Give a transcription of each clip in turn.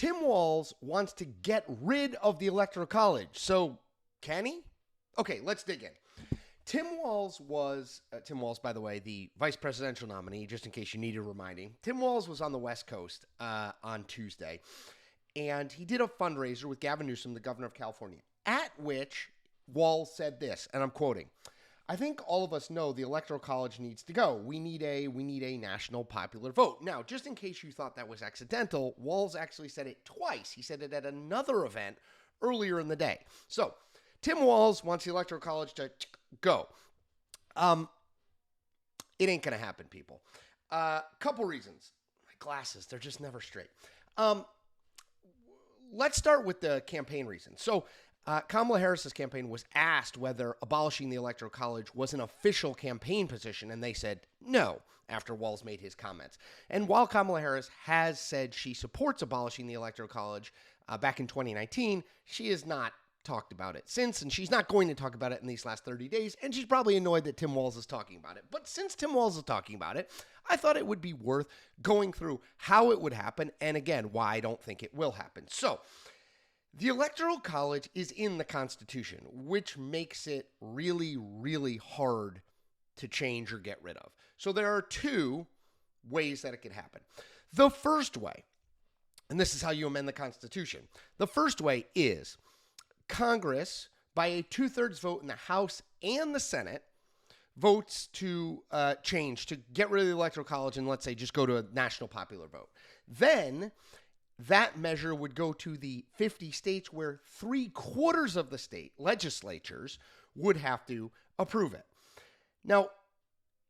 Tim Walz wants to get rid of the Electoral College. So can he? Okay, let's dig in. Tim Walz, by the way, the vice presidential nominee, just in case you needed reminding. Tim Walz was on the West Coast on Tuesday, and he did a fundraiser with Gavin Newsom, the governor of California, at which Walz said this, and I'm quoting, "I think all of us know the Electoral College needs to go. We need a national popular vote." Now, just in case you thought that was accidental, Walz actually said it twice. He said it at another event earlier in the day. So, Tim Walz wants the Electoral College to go. It ain't going to happen, people. Couple reasons. My glasses, they're just never straight. Let's start with the campaign reasons. So, Kamala Harris's campaign was asked whether abolishing the Electoral College was an official campaign position, and they said no after Walz made his comments. And while Kamala Harris has said she supports abolishing the Electoral College back in 2019, she has not talked about it since, and she's not going to talk about it in these last 30 days, and she's probably annoyed that Tim Walz is talking about it. But since Tim Walz is talking about it, I thought it would be worth going through how it would happen, and again, why I don't think it will happen. So, the Electoral College is in the Constitution, which makes it really, really hard to change or get rid of. So there are two ways that it could happen. The first way, and this is how you amend the Constitution, the first way is Congress, by a 2/3 vote in the House and the Senate, votes to change, to get rid of the Electoral College and, let's say, just go to a national popular vote. Then that measure would go to the 50 states where 3/4 of the state legislatures would have to approve it. Now,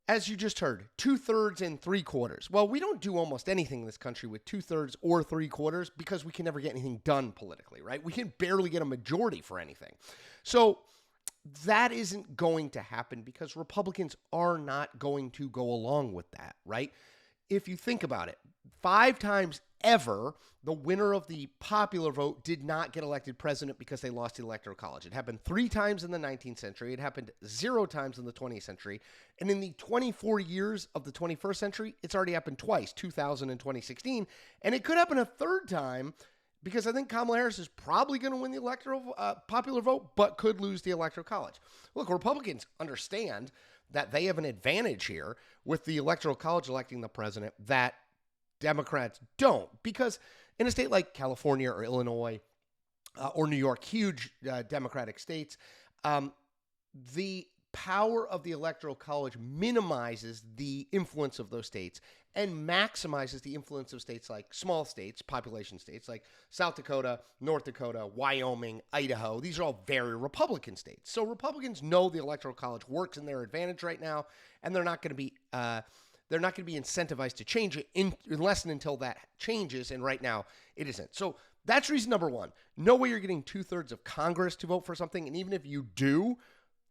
as you just heard, 2/3 and 3/4. Well, we don't do almost anything in this country with 2/3 or 3/4 because we can never get anything done politically, right? We can barely get a majority for anything. So that isn't going to happen because Republicans are not going to go along with that, right? If you think about it, 5 times ever, the winner of the popular vote did not get elected president because they lost the Electoral College. It happened 3 times in the 19th century. It happened 0 times in the 20th century. And in the 24 years of the 21st century, it's already happened twice, 2000 and 2016. And it could happen a third time because I think Kamala Harris is probably going to win the electoral popular vote, but could lose the Electoral College. Look, Republicans understand that they have an advantage here with the Electoral College electing the president that Democrats don't, because in a state like California or Illinois or New York, huge Democratic states, the power of the Electoral College minimizes the influence of those states and maximizes the influence of states like small states, population states like South Dakota, North Dakota, Wyoming, Idaho. These are all very Republican states. So Republicans know the Electoral College works in their advantage right now, and they're not going to be incentivized to change it unless and until that changes, and right now it isn't. So that's reason number one. No way you're getting 2/3 of Congress to vote for something, and even if you do,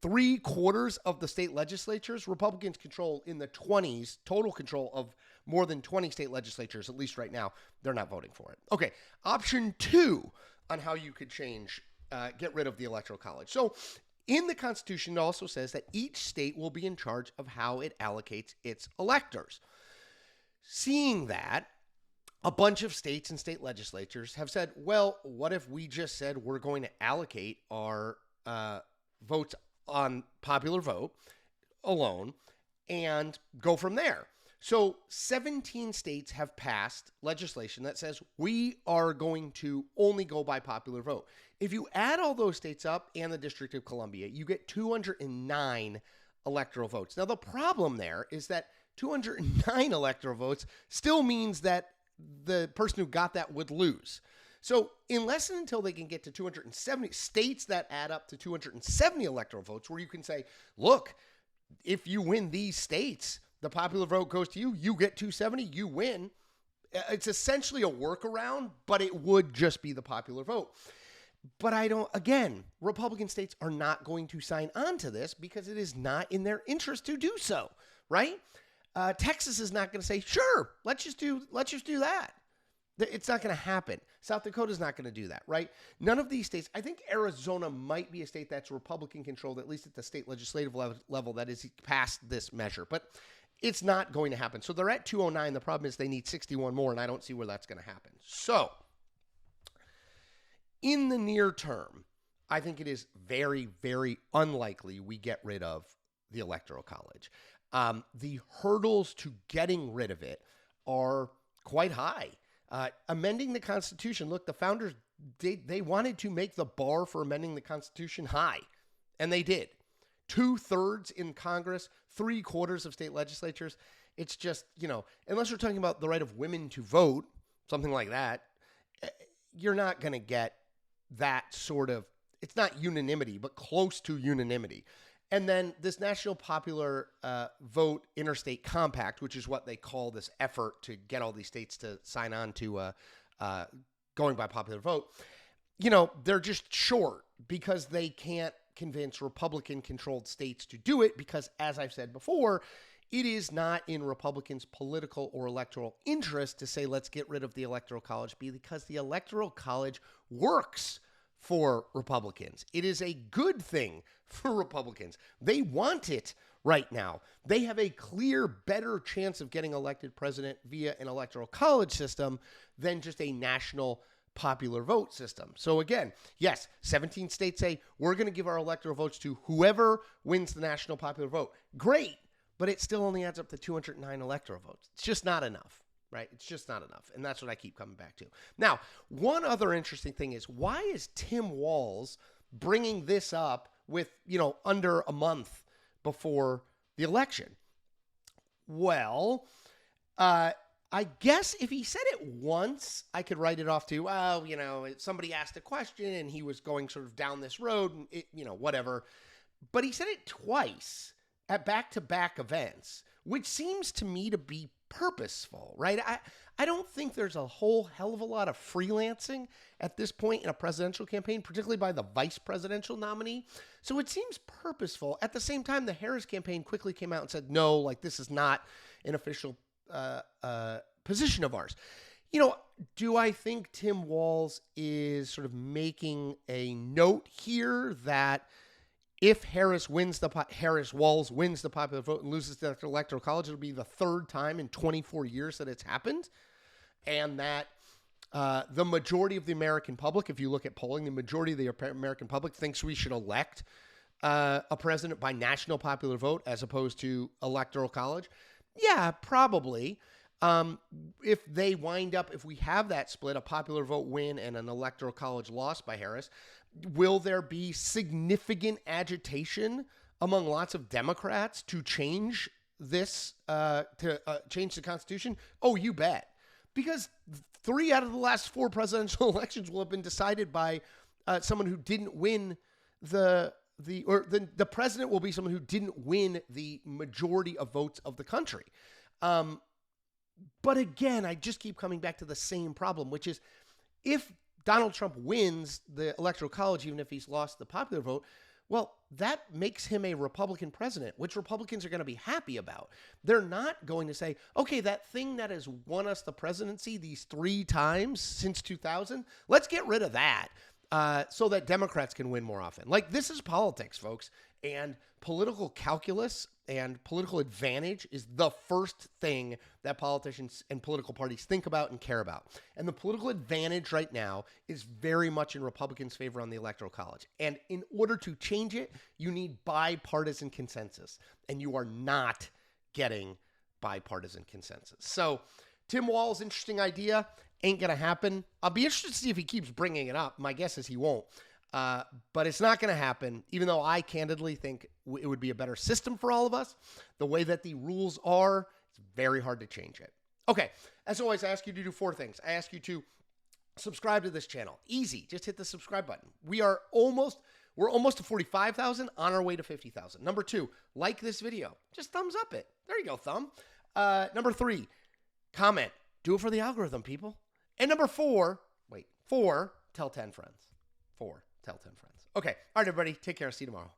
3/4 of the state legislatures, Republicans control in the 20s, total control of more than 20 state legislatures, at least right now, they're not voting for it. Okay, option 2 on how you could change, get rid of the Electoral College. So in the Constitution, it also says that each state will be in charge of how it allocates its electors. Seeing that, a bunch of states and state legislatures have said, well, what if we just said we're going to allocate our votes on popular vote alone and go from there? So 17 states have passed legislation that says we are going to only go by popular vote. If you add all those states up and the District of Columbia, you get 209 electoral votes. Now, the problem there is that 209 electoral votes still means that the person who got that would lose. So unless and until they can get to 270 states that add up to 270 electoral votes, where you can say, look, if you win these states, the popular vote goes to you, you get 270, you win. It's essentially a workaround, but it would just be the popular vote. But Republican states are not going to sign on to this because it is not in their interest to do so, right? Texas is not going to say, sure, let's just do that. It's not going to happen. South Dakota is not going to do that, right? None of these states. I think Arizona might be a state that's Republican controlled, at least at the state legislative level, that is past this measure. But it's not going to happen. So they're at 209. The problem is they need 61 more, and I don't see where that's going to happen. So in the near term, I think it is very, very unlikely we get rid of the Electoral College. The hurdles to getting rid of it are quite high. Amending the Constitution, look, the founders, they wanted to make the bar for amending the Constitution high, and they did. 2/3 in Congress, 3/4 of state legislatures. It's just, unless you're talking about the right of women to vote, something like that, you're not going to get that sort of, it's not unanimity, but close to unanimity. And then this National Popular Vote Interstate Compact, which is what they call this effort to get all these states to sign on to going by popular vote, they're just short because they can't convince Republican-controlled states to do it because, as I've said before, it is not in Republicans' political or electoral interest to say, let's get rid of the Electoral College, because the Electoral College works for Republicans. It is a good thing for Republicans. They want it right now. They have a clear, better chance of getting elected president via an Electoral College system than just a national popular vote system. So again, yes, 17 states say we're going to give our electoral votes to whoever wins the national popular vote. Great, but it still only adds up to 209 electoral votes. It's just not enough, right? It's just not enough, and that's what I keep coming back to. Now, one other interesting thing is, why is Tim Walz bringing this up with, under a month before the election? Well, I guess if he said it once, I could write it off to, well, somebody asked a question and he was going sort of down this road and whatever. But he said it twice at back-to-back events, which seems to me to be purposeful, right? I don't think there's a whole hell of a lot of freelancing at this point in a presidential campaign, particularly by the vice presidential nominee. So it seems purposeful. At the same time, the Harris campaign quickly came out and said, no, this is not an official position of ours. Do I think Tim Walz is sort of making a note here that if Harris Walz wins the popular vote and loses the Electoral College, it'll be the third time in 24 years that it's happened, and that the majority of the American public, if you look at polling, the majority of the American public thinks we should elect a president by national popular vote as opposed to Electoral College? Yeah, probably. If we have that split, a popular vote win and an Electoral College loss by Harris, will there be significant agitation among lots of Democrats to change this, change the Constitution? Oh, you bet. Because 3 out of the last 4 presidential elections will have been decided by someone who didn't win the president will be someone who didn't win the majority of votes of the country. But again, I just keep coming back to the same problem, which is if Donald Trump wins the Electoral College, even if he's lost the popular vote, well, that makes him a Republican president, which Republicans are going to be happy about. They're not going to say, okay, that thing that has won us the presidency these 3 times since 2000, let's get rid of that so that Democrats can win more often. This is politics, folks, and political calculus and political advantage is the first thing that politicians and political parties think about and care about. And the political advantage right now is very much in Republicans' favor on the Electoral College. And in order to change it, you need bipartisan consensus. And you are not getting bipartisan consensus. So Tim Walz, interesting idea, ain't going to happen. I'll be interested to see if he keeps bringing it up. My guess is he won't. But it's not going to happen, even though I candidly think it would be a better system for all of us. The way that the rules are, it's very hard to change it. Okay, as always, I ask you to do 4 things. I ask you to subscribe to this channel. Easy, just hit the subscribe button. We're almost to 45,000, on our way to 50,000. Number 2, like this video. Just thumbs up it. There you go, thumb. Number 3, comment. Do it for the algorithm, people. And number 4, tell 10 friends. 4. Tell 10 friends. Okay. All right, everybody. Take care. See you tomorrow.